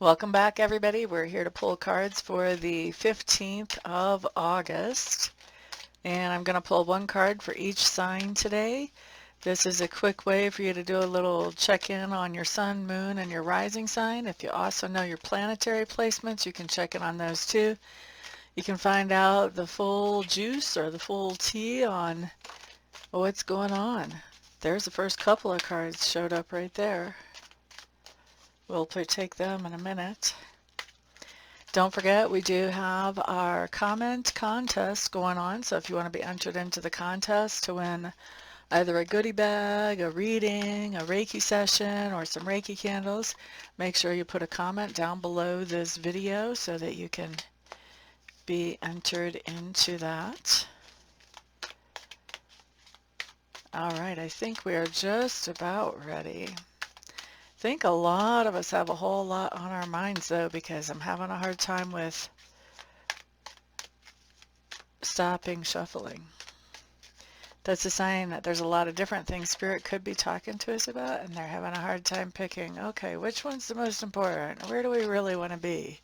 Welcome back, everybody. We're here to pull cards for the 15th of August. And I'm going to pull one card for each sign today. This is a quick way for you to do a little check-in on your sun, moon, and your rising sign. If you also know your planetary placements, you can check in on those too. You can find out the full juice or the full tea on what's going on. There's the first couple of cards showed up right there. We'll take them in a minute. Don't forget, we do have our comment contest going on, so if you want to be entered into the contest to win either a goodie bag, a reading, a Reiki session, or some Reiki candles, make sure you put a comment down below this video so that you can be entered into that. All right, I think we are just about ready. I think a lot of us have a whole lot on our minds, though, because I'm having a hard time with stopping shuffling. That's a sign that there's a lot of different things Spirit could be talking to us about, and they're having a hard time picking, okay, which one's the most important? Where do we really want to be?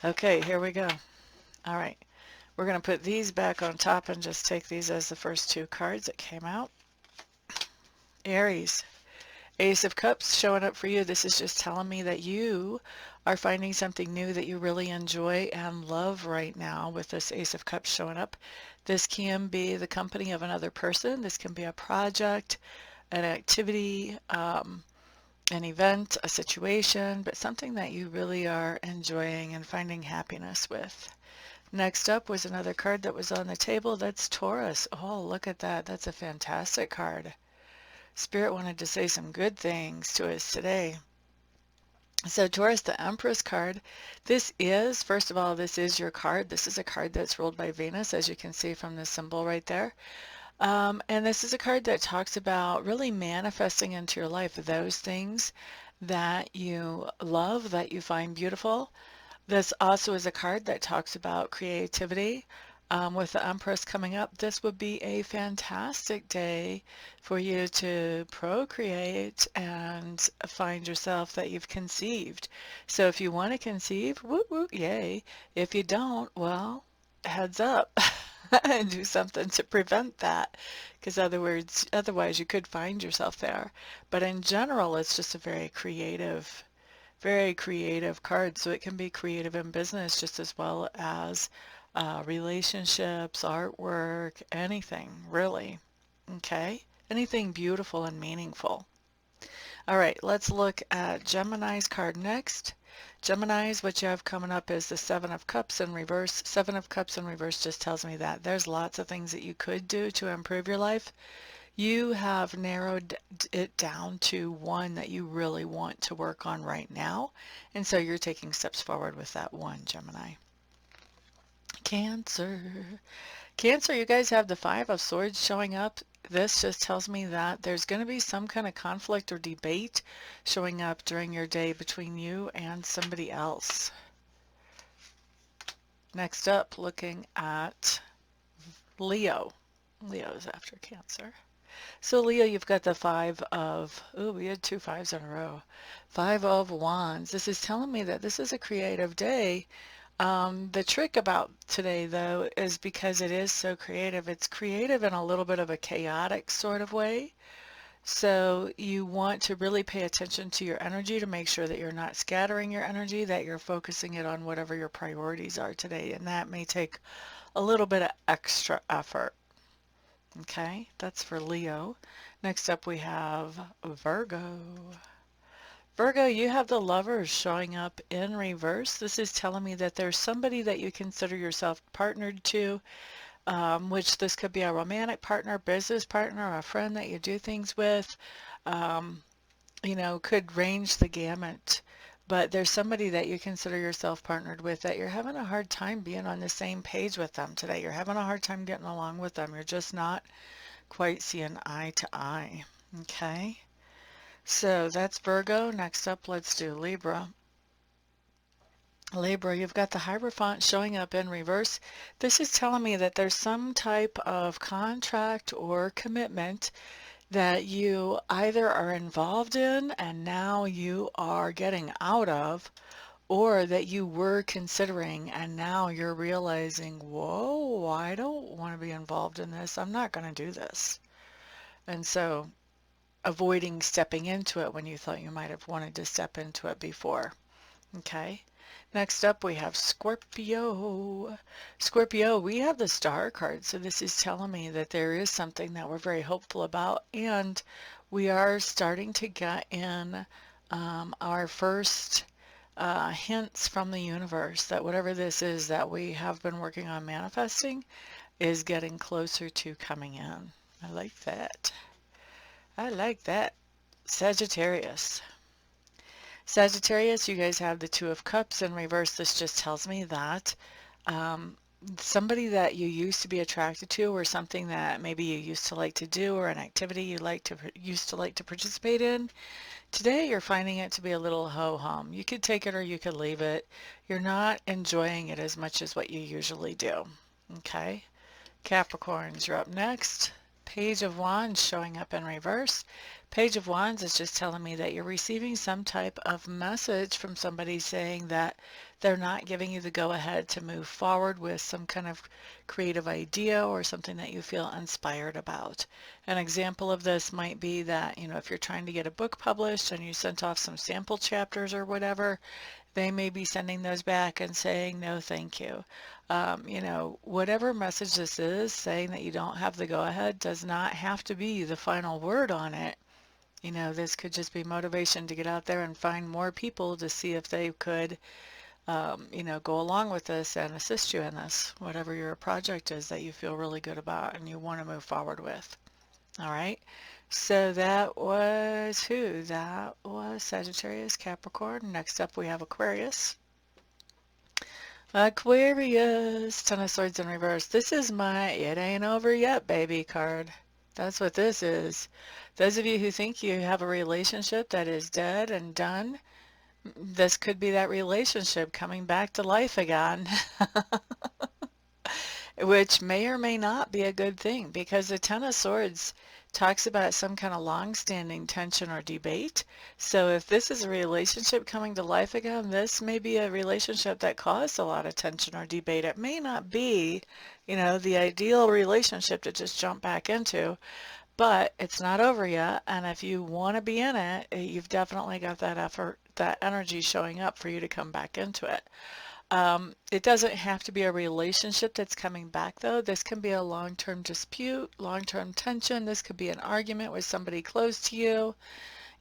Okay, here we go. All right, we're going to put these back on top and just take these as the first two cards that came out. Aries. Ace of Cups showing up for you. This is just telling me that you are finding something new that you really enjoy and love right now with this Ace of Cups showing up. This can be the company of another person. This can be a project, an activity, an event, a situation, but something that you really are enjoying and finding happiness with. Next up was another card that was on the table. That's Taurus. Oh, look at that. That's a fantastic card. Spirit wanted to say some good things to us today. So Taurus, the Empress card, this is, first of all, this is your card. This is a card that's ruled by Venus, as you can see from the symbol right there. And this is a card that talks about really manifesting into your life those things that you love, that you find beautiful. This also is a card that talks about creativity. With the Empress coming up, this would be a fantastic day for you to procreate and find yourself that you've conceived. So if you want to conceive, whoop whoop, yay. If you don't, well, heads up and do something to prevent that, because otherwise you could find yourself there. But in general, it's just a very creative card, so it can be creative in business just as well as relationships, artwork, anything really. Okay, anything beautiful and meaningful. All right, let's look at Gemini's card next. Gemini's, what you have coming up is the Seven of Cups in reverse. Seven of Cups in reverse just tells me that there's lots of things that you could do to improve your life. You have narrowed it down to one that you really want to work on right now, and so you're taking steps forward with that one, Gemini. Cancer. Cancer, you guys have the Five of Swords showing up. This just tells me that there's going to be some kind of conflict or debate showing up during your day between you and somebody else. Next up, looking at Leo. Leo is after Cancer. So Leo, you've got the we had two fives in a row. Five of Wands. This is telling me that this is a creative day. The trick about today, though, is because it is so creative, it's creative in a little bit of a chaotic sort of way. So you want to really pay attention to your energy to make sure that you're not scattering your energy, that you're focusing it on whatever your priorities are today. And that may take a little bit of extra effort. Okay, that's for Leo. Next up we have Virgo. Virgo, you have the Lovers showing up in reverse. This is telling me that there's somebody that you consider yourself partnered to, which this could be a romantic partner, business partner, a friend that you do things with, could range the gamut. But there's somebody that you consider yourself partnered with that you're having a hard time being on the same page with them today. You're having a hard time getting along with them. You're just not quite seeing eye to eye. Okay? So that's Virgo. Next up, let's do Libra. Libra, you've got the Hierophant showing up in reverse. This is telling me that there's some type of contract or commitment that you either are involved in and now you are getting out of, or that you were considering and now you're realizing, whoa, I don't want to be involved in this. I'm not going to do this. And so avoiding stepping into it when you thought you might have wanted to step into it before. Okay. Next up, we have Scorpio. Scorpio, we have the Star card, so this is telling me that there is something that we're very hopeful about, and we are starting to get in our first hints from the universe that whatever this is that we have been working on manifesting is getting closer to coming in. I like that. I like that. Sagittarius. Sagittarius, you guys have the Two of Cups in reverse. This just tells me that um, somebody that you used to be attracted to, or something that maybe you used to like to do, or an activity you used to like to participate in, today you're finding it to be a little ho-hum. You could take it or you could leave it. You're not enjoying it as much as what you usually do. Okay? Capricorns, you're up next. Page of Wands showing up in reverse. Page of Wands is just telling me that you're receiving some type of message from somebody saying that they're not giving you the go-ahead to move forward with some kind of creative idea or something that you feel inspired about. An example of this might be that, if you're trying to get a book published and you sent off some sample chapters or whatever, they may be sending those back and saying, no, thank you. Whatever message this is, saying that you don't have the go-ahead does not have to be the final word on it. This could just be motivation to get out there and find more people to see if they could, go along with this and assist you in this, whatever your project is that you feel really good about and you want to move forward with. All right. So that was who? That was Sagittarius, Capricorn. Next up we have Aquarius. Aquarius, Ten of Swords in reverse. This is my "it ain't over yet, baby" card. That's what this is. Those of you who think you have a relationship that is dead and done, this could be that relationship coming back to life again. Which may or may not be a good thing, because the Ten of Swords talks about some kind of long-standing tension or debate. So if this is a relationship coming to life again, this may be a relationship that caused a lot of tension or debate. It may not be, the ideal relationship to just jump back into, but it's not over yet. And if you want to be in it, you've definitely got that effort, that energy showing up for you to come back into it. It doesn't have to be a relationship that's coming back, though. This can be a long-term dispute, long-term tension. This could be an argument with somebody close to you.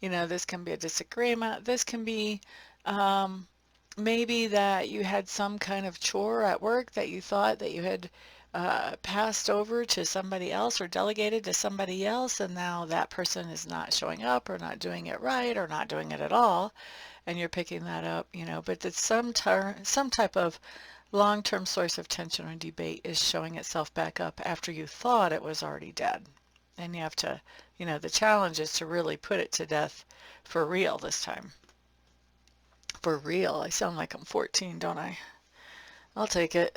This can be a disagreement. This can be maybe that you had some kind of chore at work that you thought that you had passed over to somebody else or delegated to somebody else, and now that person is not showing up or not doing it right or not doing it at all, and you're picking that up, but it's some type of long-term source of tension or debate is showing itself back up after you thought it was already dead. And you have to, the challenge is to really put it to death for real this time. For real. I sound like I'm 14, don't I? I'll take it.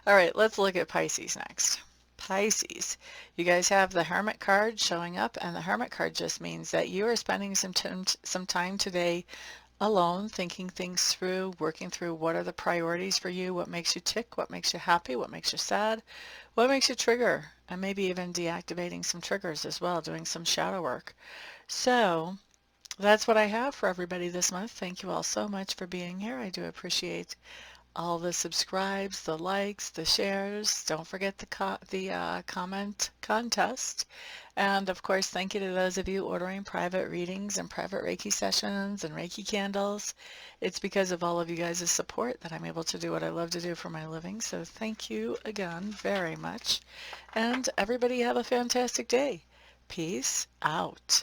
All right, let's look at Pisces next. Pisces, you guys have the Hermit card showing up, and the Hermit card just means that you are spending some time today alone, thinking things through, working through what are the priorities for you, what makes you tick, what makes you happy, what makes you sad, what makes you trigger, and maybe even deactivating some triggers as well, doing some shadow work. So that's what I have for everybody this month. Thank you all so much for being here. I do appreciate all the subscribes, the likes, the shares. Don't forget the comment contest. And of course, thank you to those of you ordering private readings and private Reiki sessions and Reiki candles. It's because of all of you guys' support that I'm able to do what I love to do for my living. So thank you again very much. And everybody have a fantastic day. Peace out.